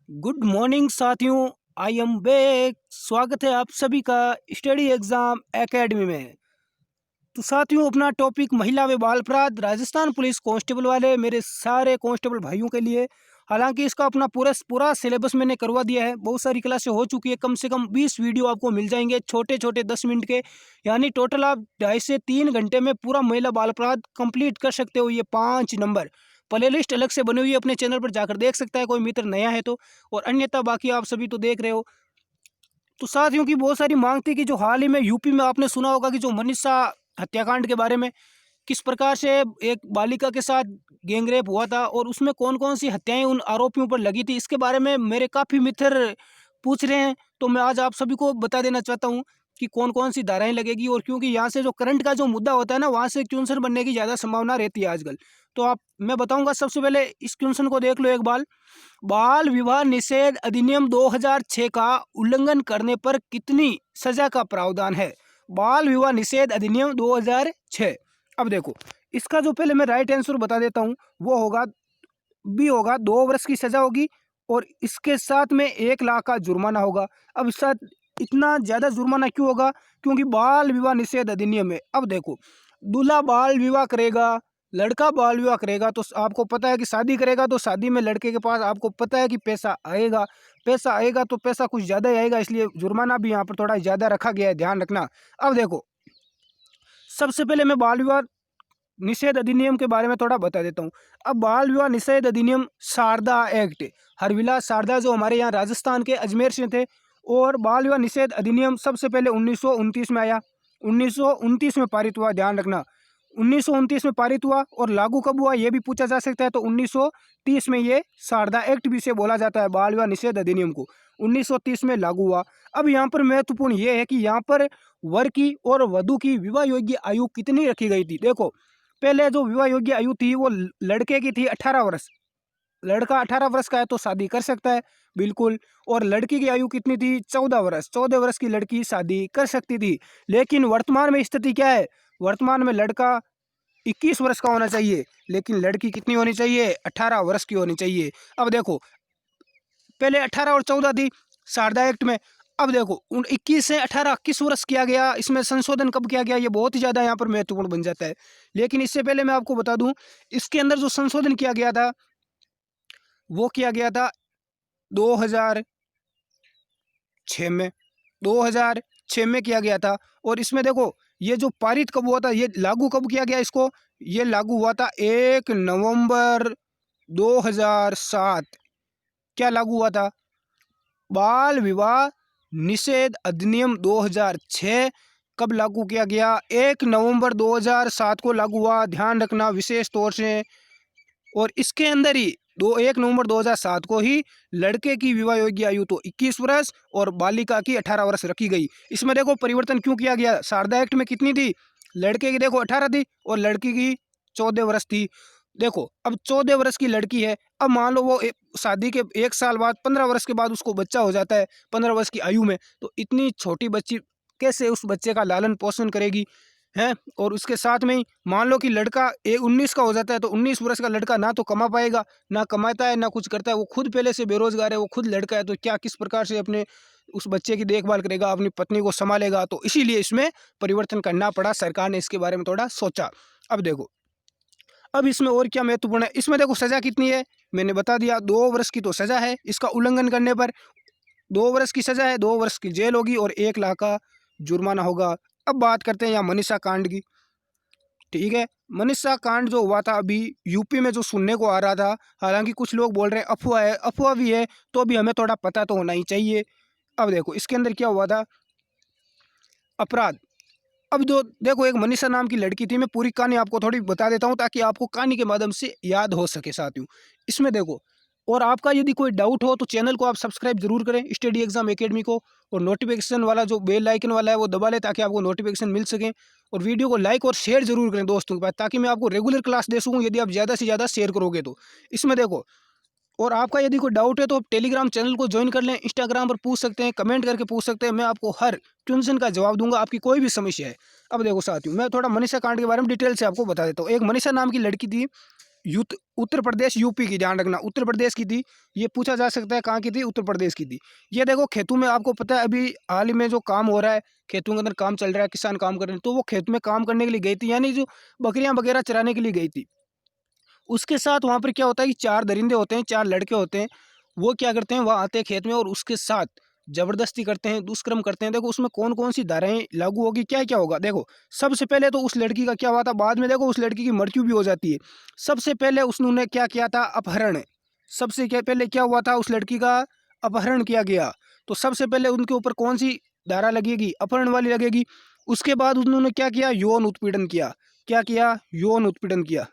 Good morning साथियों। I am back. स्वागत है आप सभी का स्टडी एग्जाम एकेडमी में। तो साथियों, अपना टॉपिक महिला व बाल अपराध राजस्थान पुलिस कांस्टेबल वाले मेरे सारे कांस्टेबल भाइयों के लिए। हालांकि इसका अपना पूरा पूरा सिलेबस मैंने करवा दिया है। बहुत सारी क्लासें हो चुकी है। कम से कम 20 वीडियो आपको मिल जाएंगे, छोटे छोटे 10 मिनट के। यानी टोटल आप 2.5 से 3 घंटे में पूरा महिला बाल अपराध कंप्लीट कर सकते हो। ये 5 नंबर प्ले लिस्ट अलग से बनी हुई है, अपने चैनल पर जाकर देख सकता है कोई मित्र नया है तो। और अन्यथा बाकी आप सभी तो देख रहे हो। तो साथियों की बहुत सारी मांग थी कि जो हाल ही में यूपी में आपने सुना होगा कि जो मनीषा हत्याकांड के बारे में, किस प्रकार से एक बालिका के साथ गैंगरेप हुआ था और उसमें कौन कौन सी हत्याएं उन आरोपियों पर लगी थी, इसके बारे में मेरे काफ़ी मित्र पूछ रहे हैं। तो मैं आज आप सभी को बता देना चाहता हूं कि कौन कौन सी धाराएं लगेगी। और क्योंकि यहाँ से जो करंट का जो मुद्दा होता है ना, वहाँ से क्वेश्चन बनने की ज़्यादा संभावना रहती है आजकल। तो आप मैं बताऊंगा। सबसे पहले इस क्वेश्चन को देख लो एक बार। बाल विवाह निषेध अधिनियम 2006 का उल्लंघन करने पर कितनी सजा का प्रावधान है? बाल विवाह निषेध अधिनियम 2006। अब देखो, इसका जो पहले मैं राइट आंसर बता देता हूँ, वो होगा बी होगा। 2 वर्ष की सजा होगी और इसके साथ में 1 लाख का जुर्माना होगा। अब इस साथ इतना ज़्यादा जुर्माना क्यों होगा? क्योंकि बाल विवाह निषेध अधिनियम है। अब देखो, दूल्हा बाल विवाह करेगा, लड़का बाल विवाह करेगा, तो आपको पता है कि शादी करेगा तो शादी में लड़के के पास आपको पता है कि पैसा आएगा। पैसा आएगा तो पैसा कुछ ज़्यादा ही आएगा, इसलिए जुर्माना भी यहाँ पर थोड़ा ज़्यादा रखा गया है, ध्यान रखना। अब देखो, सबसे पहले मैं बाल विवाह निषेध अधिनियम के बारे में थोड़ा बता देता हूँ। अब बाल विवाह निषेध अधिनियम शारदा एक्ट, हरविलास शारदा जो हमारे यहाँ राजस्थान के अजमेर से थे। और बाल विवाह निषेध अधिनियम सबसे पहले 1929 में आया, 1929 में पारित हुआ, ध्यान रखना। 1929 में पारित हुआ। और लागू कब हुआ ये भी पूछा जा सकता है, तो 1930 में ये शारदा एक्ट भी से बोला जाता है। बाल विवाह निषेध अधिनियम को 1930 में लागू हुआ। अब यहाँ पर महत्वपूर्ण ये है कि यहाँ पर वर की और वधु की विवाह योग्य आयु कितनी रखी गई थी। देखो, पहले जो विवाह योग्य आयु थी वो लड़के की थी 18 वर्ष। लड़का 18 वर्ष का है तो शादी कर सकता है, बिल्कुल। और लड़की की आयु कितनी थी? 14 वर्ष। 14 वर्ष की लड़की शादी कर सकती थी। लेकिन वर्तमान में स्थिति क्या है? वर्तमान में लड़का 21 वर्ष का होना चाहिए, लेकिन लड़की कितनी होनी चाहिए? 18 वर्ष की होनी चाहिए। अब देखो, पहले 18 और 14 थी शारदा एक्ट में। अब देखो, 21 से 18 किस वर्ष किया गया, इसमें संशोधन कब किया गया, ये बहुत ही ज़्यादा यहाँ पर महत्वपूर्ण बन जाता है। लेकिन इससे पहले मैं आपको बता दूं, इसके अंदर जो संशोधन किया गया था वो किया गया था 2006 में। 2006 में किया गया था। और इसमें देखो, ये जो पारित कब हुआ था, ये लागू कब किया गया इसको? ये लागू हुआ था 1 नवंबर 2007। क्या लागू हुआ था? बाल विवाह निषेध अधिनियम 2006 कब लागू किया गया? 1 नवंबर 2007 को लागू हुआ, ध्यान रखना विशेष तौर से। और इसके अंदर ही 1 नवंबर 2007 को ही लड़के की विवाह योग्य आयु तो 21 वर्ष और बालिका की 18 वर्ष रखी गई। इसमें देखो परिवर्तन क्यों किया गया? शारदा एक्ट में कितनी थी? लड़के की देखो 18 थी और लड़की की 14 वर्ष थी। देखो, अब 14 वर्ष की लड़की है। अब मान लो वो शादी के 1 साल बाद 15 वर्ष के बाद उसको बच्चा हो जाता है, 15 वर्ष की आयु में। तो इतनी छोटी बच्ची कैसे उस बच्चे का लालन पोषण करेगी हैं? और उसके साथ में ही मान लो कि लड़का 19 का हो जाता है, तो 19 वर्ष का लड़का ना तो कमा पाएगा, ना कमाता है, ना कुछ करता है। वो खुद पहले से बेरोजगार है, वो खुद लड़का है, तो क्या किस प्रकार से अपने उस बच्चे की देखभाल करेगा, अपनी पत्नी को संभालेगा? तो इसीलिए इसमें परिवर्तन करना पड़ा। सरकार ने इसके बारे में थोड़ा सोचा। अब देखो, अब इसमें और क्या महत्वपूर्ण है, इसमें देखो सजा कितनी है, मैंने बता दिया। 2 वर्ष की तो सजा है इसका उल्लंघन करने पर। 2 वर्ष की सजा है, 2 वर्ष की जेल होगी और 1 लाख का जुर्माना होगा। अब बात करते हैं यहाँ मनीषा कांड की। ठीक है, मनीषा कांड जो हुआ था अभी यूपी में, जो सुनने को आ रहा था, हालांकि कुछ लोग बोल रहे हैं अफवाह है, अफवाह भी है, तो अभी हमें थोड़ा पता तो होना ही चाहिए। अब देखो, इसके अंदर क्या हुआ था, अपराध। अब जो देखो, एक मनीषा नाम की लड़की थी। मैं पूरी कहानी आपको थोड़ी बता देता हूँ ताकि आपको कहानी के माध्यम से याद हो सके साथियों। इसमें देखो, और आपका यदि कोई डाउट हो तो चैनल को आप सब्सक्राइब जरूर करें, स्टडी एग्जाम एकेडमी को। और नोटिफिकेशन वाला जो बेल आइकन वाला है वो दबा लें ताकि आपको नोटिफिकेशन मिल सके। और वीडियो को लाइक और शेयर जरूर करें दोस्तों के पास, ताकि मैं आपको रेगुलर क्लास दे सकूँ यदि आप ज़्यादा से ज़्यादा शेयर करोगे तो। इसमें देखो, और आपका यदि कोई डाउट है तो आप टेलीग्राम चैनल को ज्वाइन कर लें, इंस्टाग्राम पर पूछ सकते हैं, कमेंट करके पूछ सकते हैं। मैं आपको हर क्वेश्चन का जवाब दूंगा, आपकी कोई भी समस्या है। अब देखो साथियों, मैं थोड़ा मनीषा कांड के बारे में डिटेल से आपको बता देता हूँ। एक मनीषा नाम की लड़की थी, उत्तर प्रदेश यूपी की, ध्यान रखना उत्तर प्रदेश की थी। ये पूछा जा सकता है कहाँ की थी, उत्तर प्रदेश की थी। ये देखो खेतों में, आपको पता है अभी हाल ही में जो काम हो रहा है, खेतों के अंदर काम चल रहा है, किसान काम कर रहे हैं, तो वो खेत में काम करने के लिए गई थी, यानी जो बकरियां वगैरह चराने के लिए गई थी। उसके साथ वहाँ पर क्या होता है कि 4 दरिंदे होते हैं, 4 लड़के होते हैं। वो क्या करते हैं, वहाँ आते हैं खेत में और उसके साथ ज़बरदस्ती करते हैं, दुष्कर्म करते हैं। देखो उसमें कौन-कौन सी धाराएँ लागू होगी, क्या-क्या होगा। देखो सबसे पहले तो उस लड़की का क्या हुआ था, बाद में देखो उस लड़की की मृत्यु भी हो जाती है। सबसे पहले उसने क्या किया था, अपहरण। सबसे क्या पहले क्या हुआ था, उस लड़की का अपहरण किया गया। तो सबसे पहले उनके ऊपर कौन-सी धारा लगेगी, अपहरण वाली लगेगी। उसके बाद उन्होंने क्या किया, यौन उत्पीड़न किया। क्या किया, यौन उत्पीड़न किया।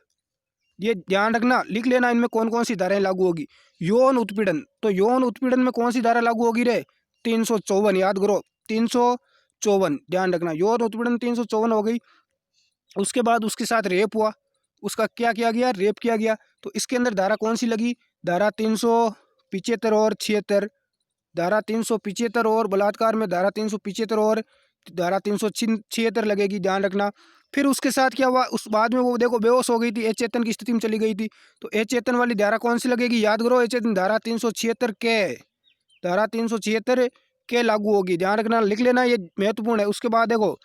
ये ध्यान रखना, लिख लेना इनमें कौन कौन सी धाराएं लागू होगी। यौन उत्पीड़न, तो यौन उत्पीड़न में कौन सी धारा लागू होगी रे, 354, याद करो 354, ध्यान रखना यौन उत्पीड़न 354 हो गई। उसके बाद उसके साथ रेप हुआ, उसका क्या किया गया, रेप किया गया। तो इसके अंदर धारा कौन सी लगी, धारा 375 और 76, धारा 375 और बलात्कार में धारा 375 और धारा 376 लगेगी, ध्यान रखना। फिर उसके साथ क्या हुआ, उस बाद में वो देखो बेहोश हो गई थी, अचेतन की स्थिति में चली गई थी। तो अचेतन वाली धारा कौन सी लगेगी, याद करो, अचेतन धारा 376 के, धारा 376 के लागू होगी, ध्यान रखना, लिख लेना, ये महत्वपूर्ण है। उसके बाद देखो,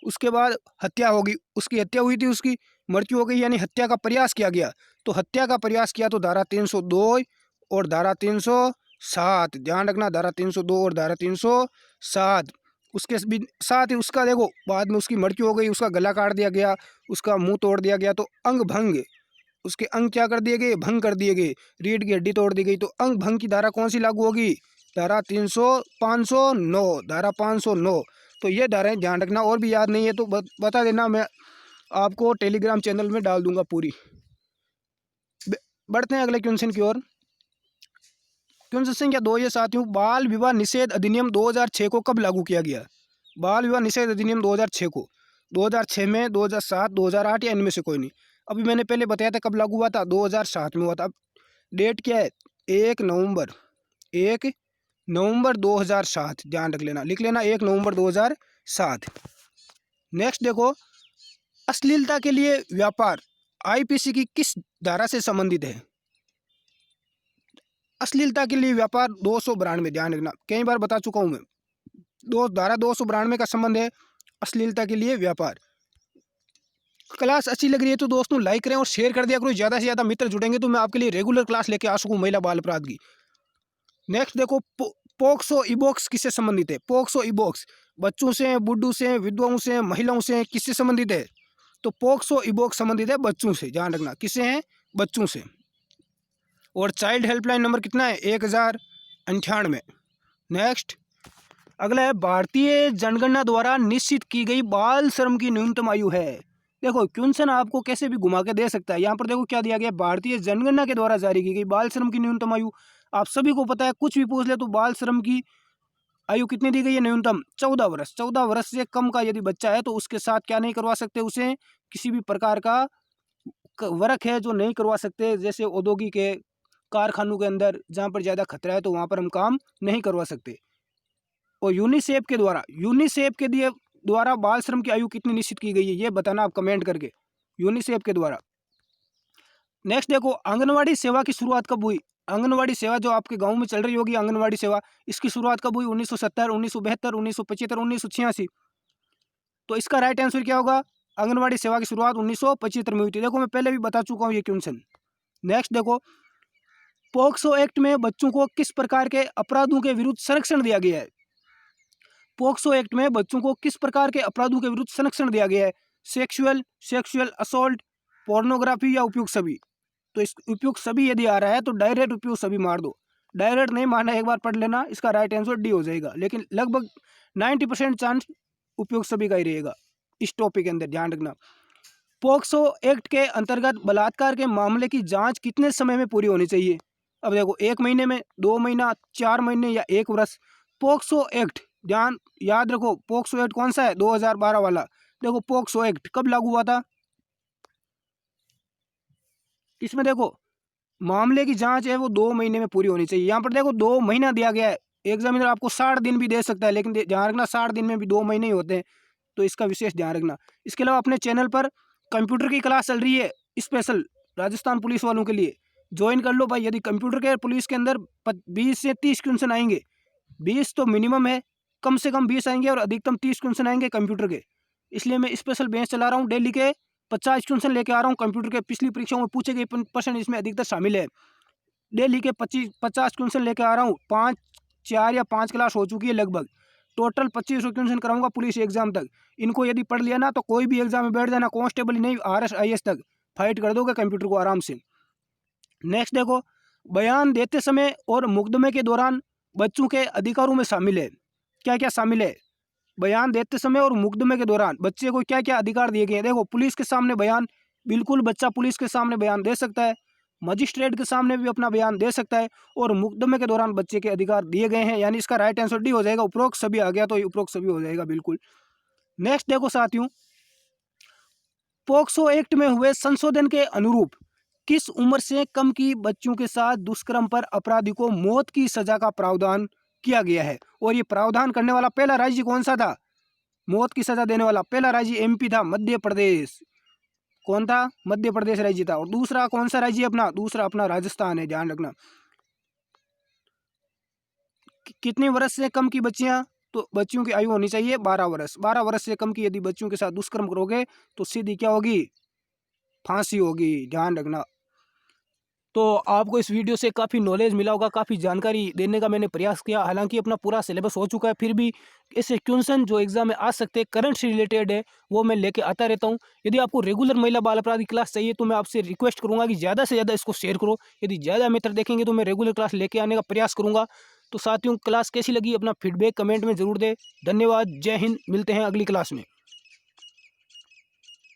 उसके बाद हत्या होगी, उसकी हत्या हुई थी, उसकी मृत्यु हो गई, यानी हत्या का प्रयास किया गया। तो हत्या का प्रयास किया तो धारा 302 और धारा 307, ध्यान रखना, धारा 302 और धारा 307। उसके साथ ही उसका देखो बाद में उसकी मृत्यु हो गई, उसका गला काट दिया गया, उसका मुंह तोड़ दिया गया। तो अंग भंग, उसके अंग क्या कर दिए गए, भंग कर दिए गए, रीढ़ की हड्डी तोड़ दी गई। तो अंग भंग की धारा कौन सी लागू होगी, धारा 509, धारा 509। तो ये धाराएं ध्यान रखना, और भी याद नहीं है तो बता देना, मैं आपको टेलीग्राम चैनल में डाल दूंगा पूरी। बढ़ते हैं अगले क्वेश्चन की ओर। क्वेश्चन संख्या 2 ये साथियों, बाल विवाह निषेध अधिनियम 2006 को कब लागू किया गया। बाल विवाह निषेध अधिनियम 2006 को 2006 में, 2007, 2008 या इनमें से कोई नहीं। अभी मैंने पहले बताया था कब लागू हुआ था, 2007 में हुआ था। अब डेट क्या है, 1 नवंबर 2007, ध्यान रख लेना, लिख लेना 1 नवंबर 2007। नेक्स्ट देखो, अश्लीलता के लिए व्यापार आईपीसी की किस धारा से संबंधित है। अश्लीलता के लिए व्यापार 292, ध्यान रखना, कई बार बता चुका हूं मैं, धारा 292 का संबंध है अश्लीलता के लिए व्यापार। क्लास अच्छी लग रही है तो दोस्तों लाइक करें और शेयर कर दिया करो, ज़्यादा से ज़्यादा मित्र जुड़ेंगे तो मैं आपके लिए रेगुलर क्लास लेके आ सकूँ महिला बाल अपराध की। नेक्स्ट देखो, पोक्सो इबॉक्स किससे संबंधित है। पोक्सो इबॉक्स बच्चों से, बुड्ढों से, विधवाओं से, महिलाओं से, किससे संबंधित है। तो पोक्सो इबॉक्स संबंधित है बच्चों से, ध्यान रखना, किससे हैं, बच्चों से। और चाइल्ड हेल्पलाइन नंबर कितना है, 1098। नेक्स्ट अगला है, भारतीय जनगणना द्वारा निश्चित की गई बाल श्रम की न्यूनतम आयु है। देखो क्वेश्चन आपको कैसे भी घुमा के दे सकता है। यहाँ पर देखो क्या दिया गया, भारतीय जनगणना के द्वारा जारी की गई बाल श्रम की न्यूनतम आयु। आप सभी को पता है, कुछ भी पूछ ले तो बाल श्रम की आयु कितनी दी गई है, न्यूनतम 14 वर्ष। 14 वर्ष से कम का यदि बच्चा है तो उसके साथ क्या नहीं करवा सकते, उसे किसी भी प्रकार का वर्क है जो नहीं करवा सकते, जैसे औद्योगिक है, कारखानों के अंदर जहाँ पर ज़्यादा खतरा है तो वहाँ पर हम काम नहीं करवा सकते। और यूनिसेफ के द्वारा बाल श्रम की आयु कितनी निश्चित की गई है, ये बताना आप कमेंट करके, यूनिसेफ के द्वारा। नेक्स्ट देखो, आंगनवाड़ी सेवा की शुरुआत कब हुई। आंगनवाड़ी सेवा जो आपके गांव में चल रही होगी, आंगनवाड़ी सेवा, इसकी शुरुआत कब हुई, 1970, 1972, 1975, 1986। तो इसका राइट आंसर क्या होगा, आंगनवाड़ी सेवा की शुरुआत 1975 में हुई थी। देखो मैं पहले भी बता चुका हूँ ये क्वेश्चन। नेक्स्ट देखो, पोक्सो एक्ट में बच्चों को किस प्रकार के अपराधों के विरुद्ध संरक्षण दिया गया है। पोक्सो एक्ट में बच्चों को किस प्रकार के अपराधों के विरुद्ध संरक्षण दिया गया है, सेक्सुअल असॉल्ट, पोर्नोग्राफी या उपयुक्त सभी। तो इस उपयुक्त सभी यदि आ रहा है तो डायरेक्ट उपयुक्त सभी मार दो, डायरेक्ट नहीं मारना, एक बार पढ़ लेना, इसका राइट आंसर डी हो जाएगा। लेकिन लगभग 90% चांस उपयुक्त सभी का ही रहेगा इस टॉपिक के अंदर, ध्यान रखना। पोक्सो एक्ट के अंतर्गत बलात्कार के मामले की जांच कितने समय में पूरी होनी चाहिए। अब देखो 1 महीने में, 2 महीना, 4 महीने या 1 वर्ष। पोक्सो एक्ट याद रखो, पोक्सो एक्ट कौन सा है, 2012 वाला। देखो पोक्सो एक्ट कब लागू हुआ था, इसमें देखो मामले की जांच है वो 2 महीने में पूरी होनी चाहिए। यहाँ पर देखो 2 महीना दिया गया है, एग्जामिनर आपको 60 दिन भी दे सकता है, लेकिन ध्यान रखना 60 दिन में भी 2 महीने ही होते हैं, तो इसका विशेष ध्यान रखना। इसके अलावा अपने चैनल पर कंप्यूटर की क्लास चल रही है स्पेशल, राजस्थान पुलिस वालों के लिए ज्वाइन कर लो भाई। यदि कंप्यूटर के पुलिस के अंदर 20 से 30 क्वेश्चन आएंगे, 20 तो मिनिमम है, कम से कम 20 आएंगे और अधिकतम 30 क्वेश्चन आएंगे कंप्यूटर के। इसलिए मैं स्पेशल बेंच चला रहा हूँ, डेली के 50 क्वेश्चन लेके आ रहा हूँ कंप्यूटर के। पिछली परीक्षाओं में पूछे गए प्रश्न इसमें अधिकतर शामिल है। डेली के 50 क्वेश्चन लेके आ रहा हूँ। 4 या 5 क्लास हो चुकी है लगभग। टोटल 2500 क्वेश्चन कराऊंगा पुलिस एग्जाम तक। इनको यदि पढ़ लिया ना तो कोई भी एग्जाम में बैठ जाना, कांस्टेबल ही नहीं RS IS तक फाइट कर दोगे कंप्यूटर को आराम से। नेक्स्ट देखो, बयान देते समय और मुकदमे के दौरान बच्चों के अधिकारों में शामिल है। क्या क्या शामिल है? बयान देते समय और मुकदमे के दौरान बच्चे को क्या क्या अधिकार दिए गए हैं। देखो, पुलिस के सामने बयान, बिल्कुल बच्चा पुलिस के सामने बयान दे सकता है, मजिस्ट्रेट के सामने भी अपना बयान दे सकता है, और मुकदमे के दौरान बच्चे के अधिकार दिए गए हैं। यानी इसका राइट आंसर डी हो जाएगा। उपरोक्त सभी आ गया तो उपरोक्त सभी हो जाएगा बिल्कुल। नेक्स्ट देखो साथियों, पोक्सो एक्ट में हुए संशोधन के अनुरूप किस उम्र से कम की बच्चों के साथ दुष्कर्म पर अपराधी को मौत की सजा का प्रावधान किया गया है? और ये प्रावधान करने वाला पहला राज्य कौन सा था? मौत की सजा देने वाला पहला राज्य MP था, मध्य प्रदेश। कौन था? मध्य प्रदेश राज्य था। और दूसरा कौन सा राज्य अपना? दूसरा अपना राजस्थान है, ध्यान रखना। कितने वर्ष से कम की बच्चियां? तो बच्चियों की आयु होनी चाहिए 12 वर्ष। 12 वर्ष से कम की यदि बच्चियों के साथ दुष्कर्म करोगे तो सीधी क्या होगी? फांसी होगी, ध्यान रखना। तो आपको इस वीडियो से काफ़ी नॉलेज मिला होगा, काफ़ी जानकारी देने का मैंने प्रयास किया। हालांकि अपना पूरा सिलेबस हो चुका है, फिर भी ऐसे क्वेश्चन जो एग्जाम में आ सकते हैं, करंट से रिलेटेड है, वो मैं लेके आता रहता हूं। यदि आपको रेगुलर महिला बाल अपराध की क्लास चाहिए तो मैं आपसे रिक्वेस्ट करूंगा कि ज़्यादा से ज़्यादा इसको शेयर करो। यदि ज़्यादा मित्र देखेंगे तो मैं रेगुलर क्लास लेके आने का प्रयास करूँगा। तो साथियों, क्लास कैसी लगी अपना फीडबैक कमेंट में ज़रूर दें। धन्यवाद, जय हिंद, मिलते हैं अगली क्लास में।